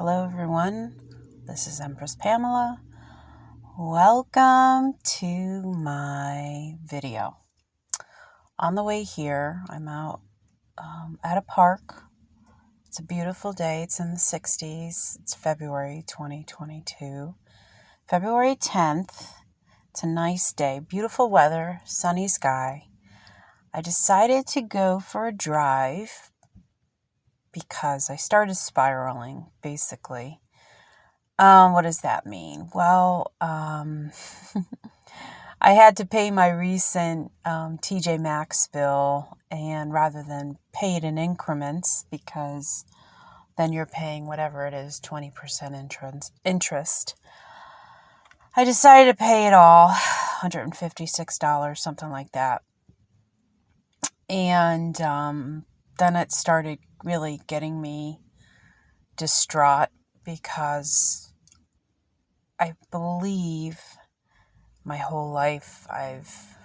Hello everyone, this is Empress Pamela. Welcome to my video. On the way here, I'm out at a park. It's a beautiful day. It's in the 60s. It's February 2022. February 10th. It's a nice day. Beautiful weather, sunny sky. I decided to go for a drive because I started spiraling, basically. What does that mean? Well, I had to pay my recent TJ Maxx bill, and rather than pay it in increments, because then you're paying whatever it is, 20% interest, I decided to pay it all, $156, something like that. And then it started really getting me distraught because I believe my whole life I've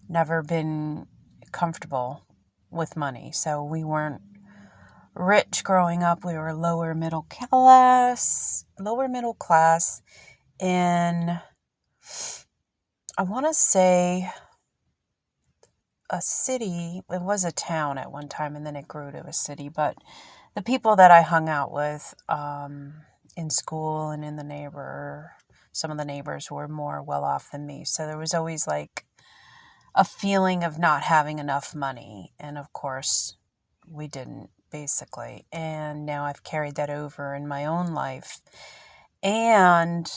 never been comfortable with money. So we weren't rich growing up. We were lower middle class in, I want to say, a city. It was a town at one time and then it grew to a city. But the people that I hung out with in school and in the some of the neighbors were more well off than me. So there was always like a feeling of not having enough money. And of course, we didn't, basically. And now I've carried that over in my own life. And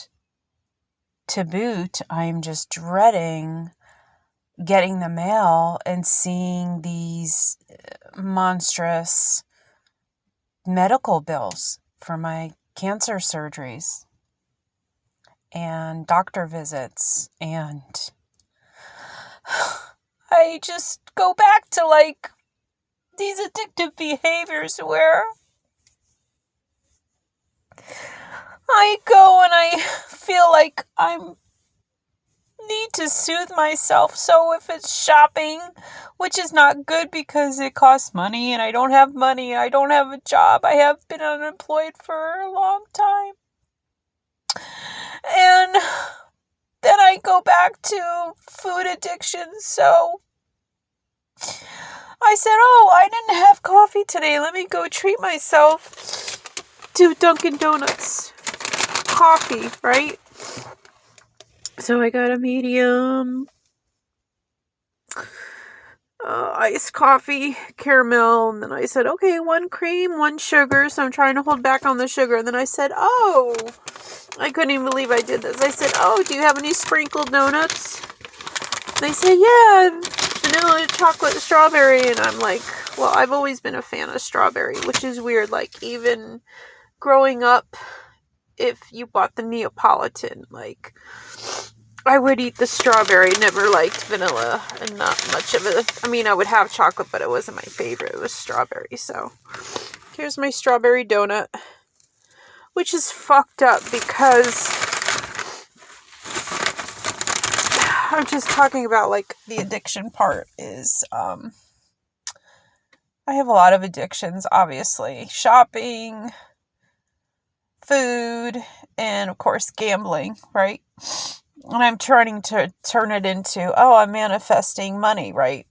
to boot, I'm just dreading getting the mail and seeing these monstrous medical bills for my cancer surgeries and doctor visits. And I just go back to like these addictive behaviors where I go and I feel like I need to soothe myself. So if it's shopping, which is not good because it costs money and I don't have money, I don't have a job, I have been unemployed for a long time. And then I go back to food addiction. So I said, I didn't have coffee today. Let me go treat myself to Dunkin' Donuts coffee, right? So I got a medium iced coffee, caramel, and then I said, okay, 1 cream, 1 sugar, so I'm trying to hold back on the sugar. And then I said, I couldn't even believe I did this. I said, do you have any sprinkled donuts? They said, yeah, vanilla, chocolate, strawberry. And I'm like, well, I've always been a fan of strawberry, which is weird. Like, even growing up, if you bought the Neapolitan, like, I would eat the strawberry, never liked vanilla, and not much of it. I mean, I would have chocolate, but it wasn't my favorite. It was strawberry. So here's my strawberry donut, which is fucked up because I'm just talking about like the addiction part is, I have a lot of addictions, obviously. Shopping, food, and of course gambling, right? And I'm trying to turn it into, I'm manifesting money, right?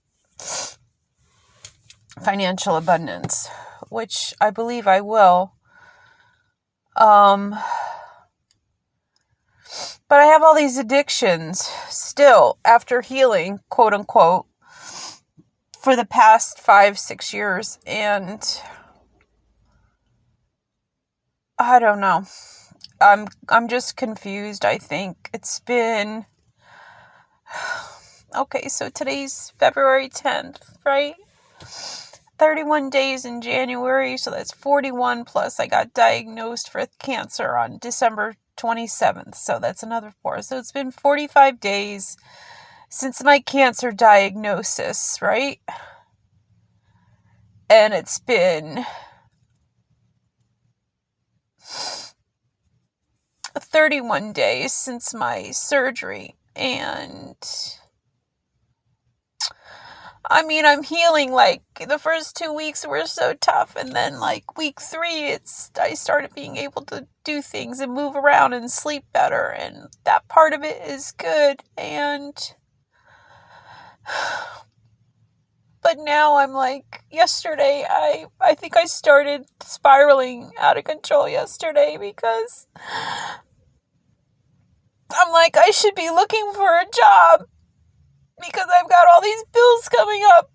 Financial abundance, which I believe I will. But I have all these addictions still after healing, quote unquote, for the past 5-6 years. And I don't know. I'm just confused. I think it's been, okay, so today's February 10th, right? 31 days in January, so that's 41, plus I got diagnosed with cancer on December 27th, so that's another 4. So it's been 45 days since my cancer diagnosis, right? And it's been 31 days since my surgery, and I'm healing. Like, the first 2 weeks were so tough, and then like week 3, I started being able to do things and move around and sleep better, and that part of it is good. But now I'm like, yesterday, I think I started spiraling out of control yesterday, because I'm like, I should be looking for a job because I've got all these bills coming up.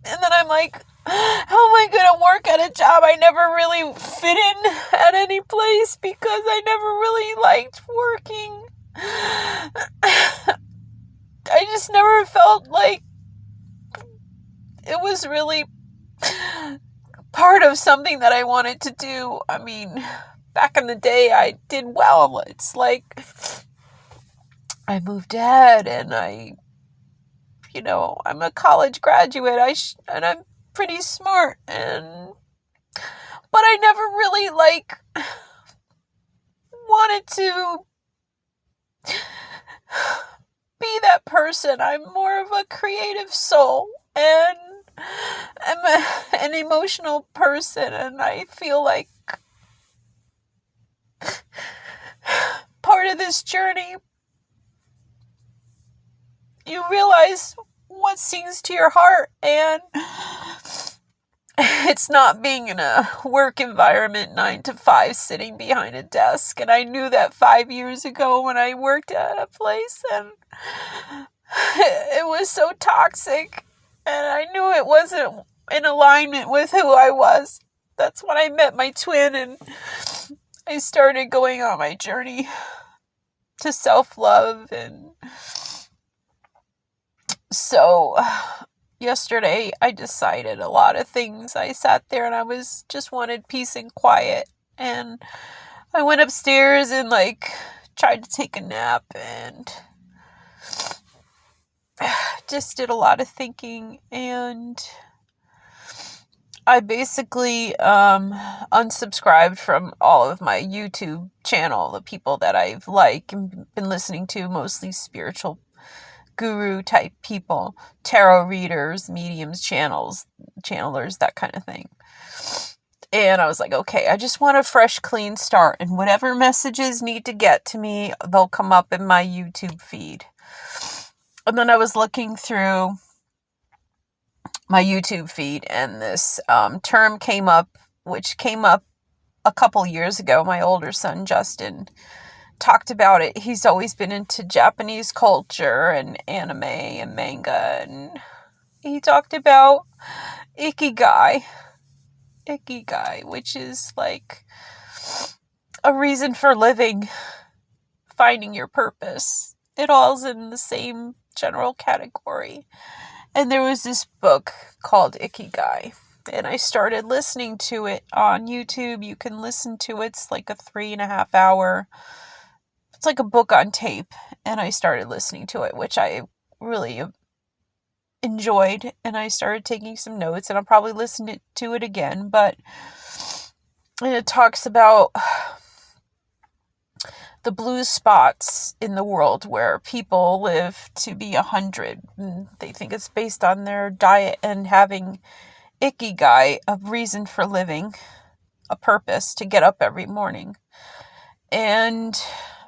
And then I'm like, how am I going to work at a job I never really fit in at any place, because I never really liked working. I just never felt like it was really part of something that I wanted to do. I mean, back in the day, I did well. It's like I moved ahead, and I'm a college graduate. And I'm pretty smart, but I never really wanted to be that person. I'm more of a creative soul, and I'm an emotional person, and I feel like part of this journey, you realize what sings to your heart, and it's not being in a work environment 9 to 5 sitting behind a desk. And I knew that 5 years ago when I worked at a place, and it was so toxic, and I knew it wasn't in alignment with who I was. That's when I met my twin, and I started going on my journey to self-love. And so yesterday I decided a lot of things. I sat there and I just wanted peace and quiet, and I went upstairs and tried to take a nap, and just did a lot of thinking, and I basically unsubscribed from all of my YouTube channel, the people that I've and been listening to, mostly spiritual guru type people, tarot readers, mediums, channelers, that kind of thing. And I was like, okay, I just want a fresh, clean start, and whatever messages need to get to me, they'll come up in my YouTube feed. And then I was looking through my YouTube feed, and this term came up, which came up a couple years ago. My older son, Justin, talked about it. He's always been into Japanese culture and anime and manga, and he talked about Ikigai, which is like a reason for living, finding your purpose. It all's in the same general category. And there was this book called Ikigai, and I started listening to it on YouTube. You can listen to it. It's like a 3.5 hour, it's like a book on tape, and I started listening to it, which I really enjoyed, and I started taking some notes, and I'll probably listen to it again. But it talks about the blue spots in the world where people live to be 100. They think it's based on their diet and having Ikigai, a reason for living, a purpose to get up every morning. And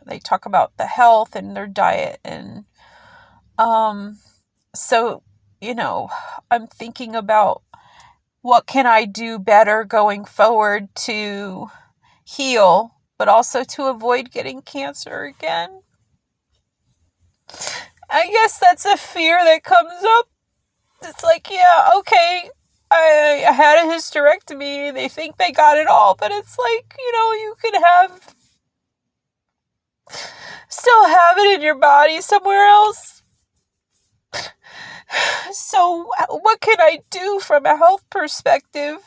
they talk about the health and their diet. And so, I'm thinking about what can I do better going forward to heal, but also to avoid getting cancer again. I guess that's a fear that comes up. It's like, yeah, okay, I had a hysterectomy. They think they got it all, but it's like, you could still have it in your body somewhere else. So what can I do from a health perspective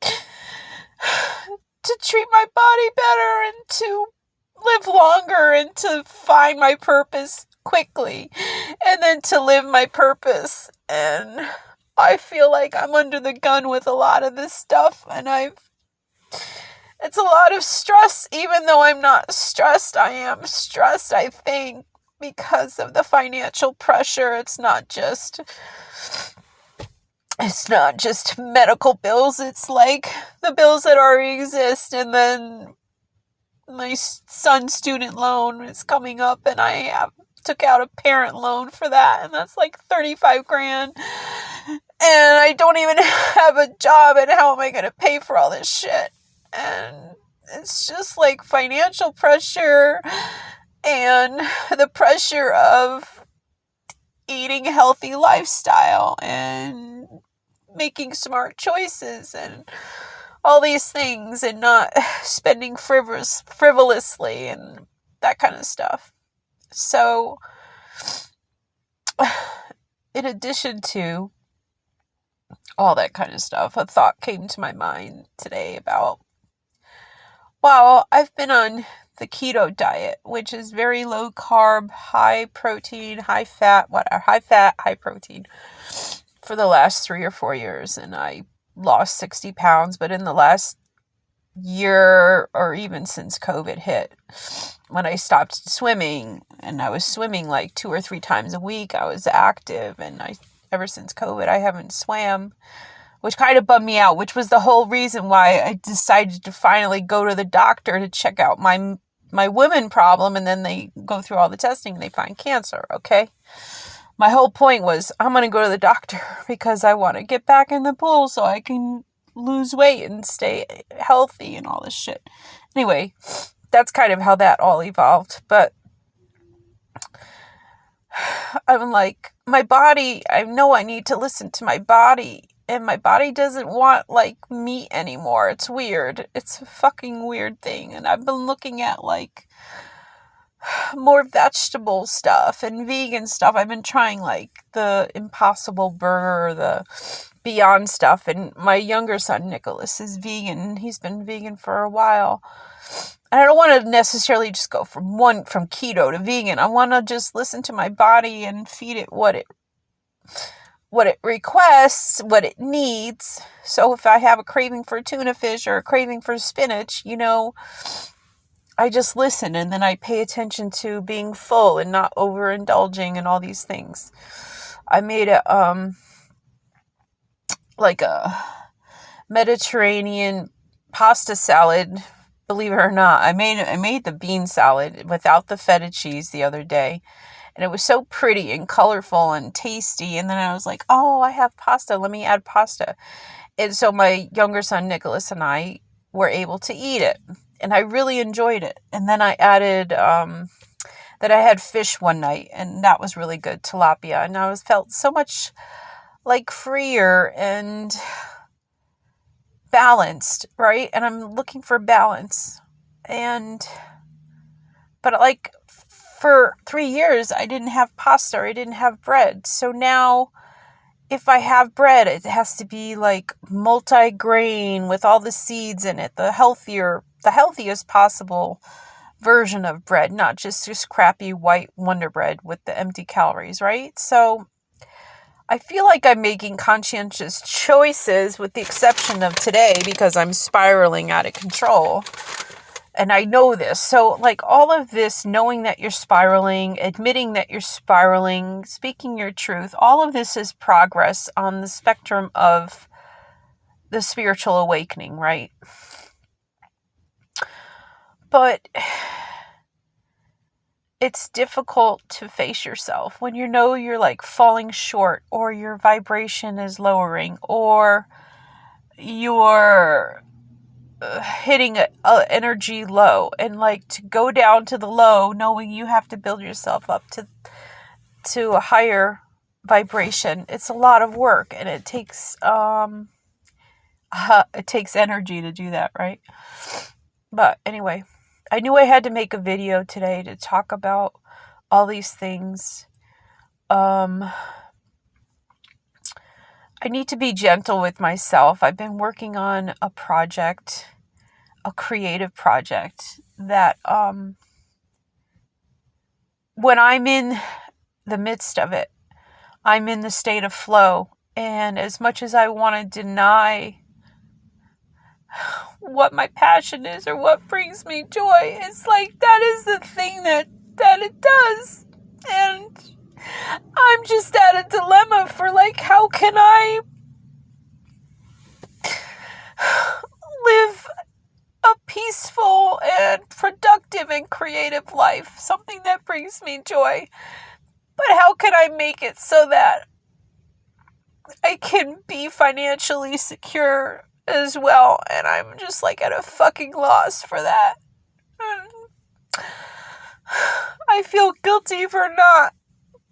to treat my body better and to live longer and to find my purpose quickly and then to live my purpose? And I feel like I'm under the gun with a lot of this stuff, and it's a lot of stress. Even though I'm not stressed, I am stressed, I think. because of the financial pressure. It's not just medical bills. It's like the bills that already exist, and then my son's student loan is coming up, and I took out a parent loan for that, and that's like 35 grand. And I don't even have a job, and how am I going to pay for all this shit? And it's just like financial pressure and the pressure of eating a healthy lifestyle and making smart choices and all these things, and not spending frivolously and that kind of stuff. So, in addition to all that kind of stuff, a thought came to my mind today about, wow, I've been on the keto diet, which is very low carb, high protein, high fat, high protein, for the last 3 or 4 years. And I lost 60 pounds, but in the last year, or even since COVID hit, when I stopped swimming, and I was swimming like 2 or 3 times a week, I was active, and ever since COVID, I haven't swam, which kind of bummed me out, which was the whole reason why I decided to finally go to the doctor to check out my women problem, and then they go through all the testing and they find cancer, okay? My whole point was, I'm going to go to the doctor because I want to get back in the pool so I can lose weight and stay healthy and all this shit. Anyway, that's kind of how that all evolved. But I'm like, my body, I know I need to listen to my body, and my body doesn't want like meat anymore. It's weird. It's a fucking weird thing. And I've been looking at like more vegetable stuff and vegan stuff. I've been trying like the Impossible Burger, the Beyond stuff, and my younger son Nicholas is vegan. He's been vegan for a while, and I don't want to necessarily just go from keto to vegan. I want to just listen to my body and feed it what it requests, what it needs. So if I have a craving for tuna fish or a craving for spinach, I just listen, and then I pay attention to being full and not overindulging and all these things. I made a Mediterranean pasta salad. Believe it or not, I made the bean salad without the feta cheese the other day, and it was so pretty and colorful and tasty. And then I was like, oh, I have pasta. Let me add pasta. And so my younger son Nicholas and I were able to eat it, and I really enjoyed it. And then I added that I had fish one night, and that was really good, tilapia, and I felt so much like freer and balanced, right? And I'm looking for balance. But like for 3 years, I didn't have pasta, or I didn't have bread. So now if I have bread, it has to be like multi-grain with all the seeds in it, the healthiest possible version of bread, not just crappy white Wonder Bread with the empty calories, right? So I feel like I'm making conscientious choices, with the exception of today, because I'm spiraling out of control. And I know this. So like all of this, knowing that you're spiraling, admitting that you're spiraling, speaking your truth, all of this is progress on the spectrum of the spiritual awakening, right? But it's difficult to face yourself when you're like falling short, or your vibration is lowering, or you're hitting a energy low, and like to go down to the low, knowing you have to build yourself up to a higher vibration. It's a lot of work, and it takes energy to do that, right? But anyway, I knew I had to make a video today to talk about all these things. I need to be gentle with myself. I've been working on a project, a creative project that when I'm in the midst of it, I'm in the state of flow. And as much as I want to deny what my passion is or what brings me joy, it's like that is the thing that it does. And I'm just at a dilemma for like, how can I live a peaceful and productive and creative life, something that brings me joy, but how can I make it so that I can be financially secure as well? And I'm just like at a fucking loss for that. I feel guilty for not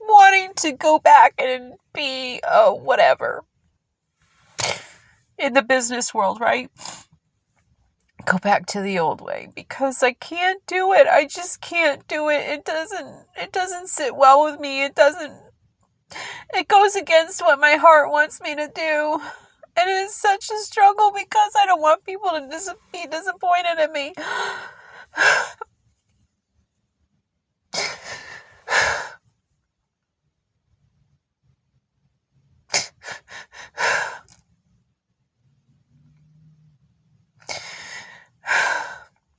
wanting to go back and be whatever in the business world, right? Go back to the old way, because I can't do it. I just can't do it. It doesn't sit well with me. It goes against what my heart wants me to do. And it's such a struggle because I don't want people to be disappointed in me.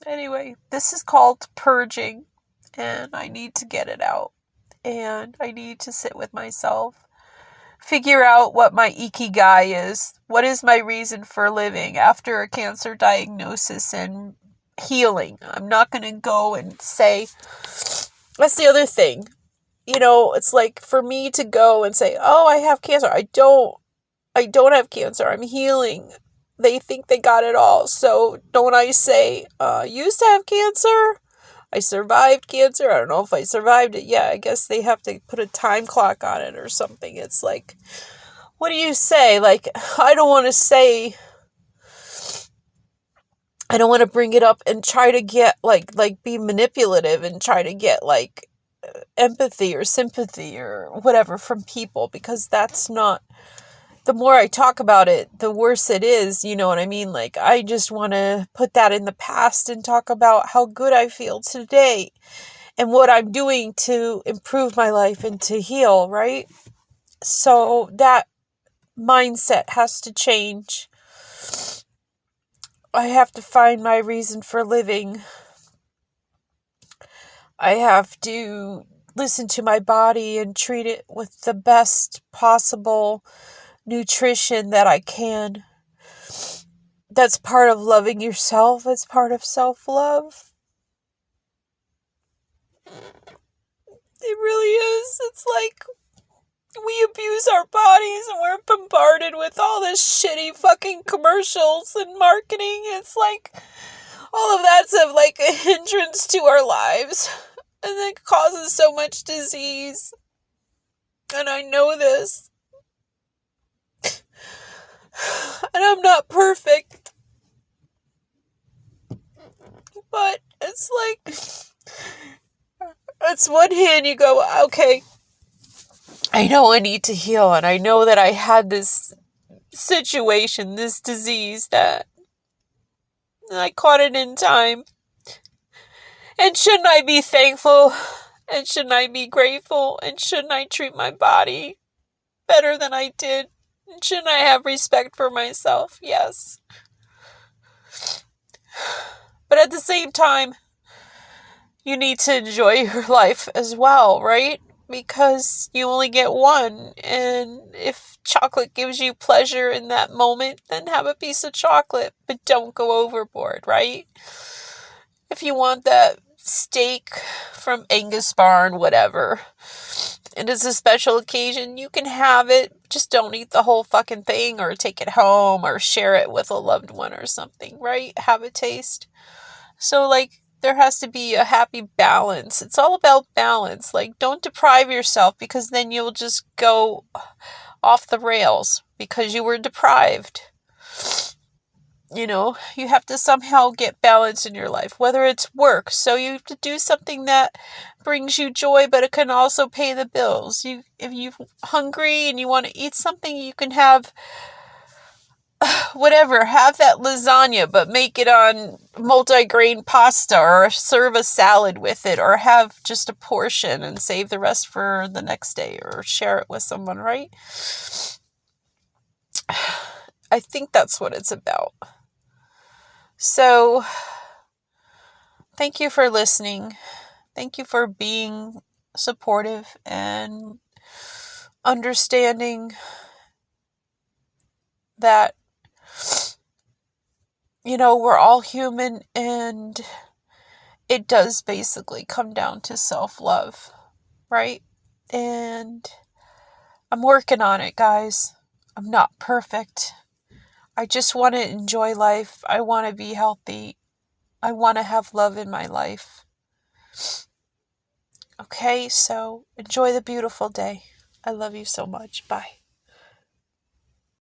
Anyway, this is called purging, and I need to get it out. And I need to sit with myself, figure out what my Ikigai is. What is my reason for living after a cancer diagnosis and healing? I'm not going to go and say, that's the other thing. You know, it's like for me to go and say, oh, I have cancer. I don't have cancer. I'm healing. They think they got it all. So don't I say, used to have cancer? I survived cancer. I don't know if I survived it. Yeah, I guess they have to put a time clock on it or something. It's like, what do you say? Like, I don't want to bring it up and try to get like be manipulative and try to get like empathy or sympathy or whatever from people, because that's not, the more I talk about it, the worse it is. You know what I mean? Like, I just want to put that in the past and talk about how good I feel today and what I'm doing to improve my life and to heal, right? So that mindset has to change. I have to find my reason for living. I have to listen to my body and treat it with the best possible nutrition that I can. That's part of loving yourself. It's part of self-love. It really is. It's like we abuse our bodies and we're bombarded with all this shitty fucking commercials and marketing. It's like all of that's like a hindrance to our lives, and it causes so much disease. And I know this. And I'm not perfect. But it's like, it's one hand you go, okay, I know I need to heal, and I know that I had this situation, this disease, that I caught it in time. And shouldn't I be thankful? And shouldn't I be grateful? And shouldn't I treat my body better than I did? And shouldn't I have respect for myself? Yes. But at the same time, you need to enjoy your life as well, right? Because you only get one. And if chocolate gives you pleasure in that moment, then have a piece of chocolate. But don't go overboard, right? If you want that steak from Angus Barn, whatever, and it's a special occasion, you can have it. Just don't eat the whole fucking thing, or take it home, or share it with a loved one or something, right? Have a taste. So, like, there has to be a happy balance. It's all about balance. Like, don't deprive yourself, because then you'll just go off the rails because you were deprived. You know, you have to somehow get balance in your life, whether it's work. So you have to do something that brings you joy, but it can also pay the bills. If you're hungry and you want to eat something, you can have whatever, have that lasagna, but make it on multi-grain pasta, or serve a salad with it, or have just a portion and save the rest for the next day, or share it with someone, right? I think that's what it's about. So, thank you for listening. Thank you for being supportive and understanding that, we're all human, and it does basically come down to self-love, right? And I'm working on it, guys. I'm not perfect. I just want to enjoy life. I want to be healthy. I want to have love in my life. Okay, so enjoy the beautiful day. I love you so much. Bye.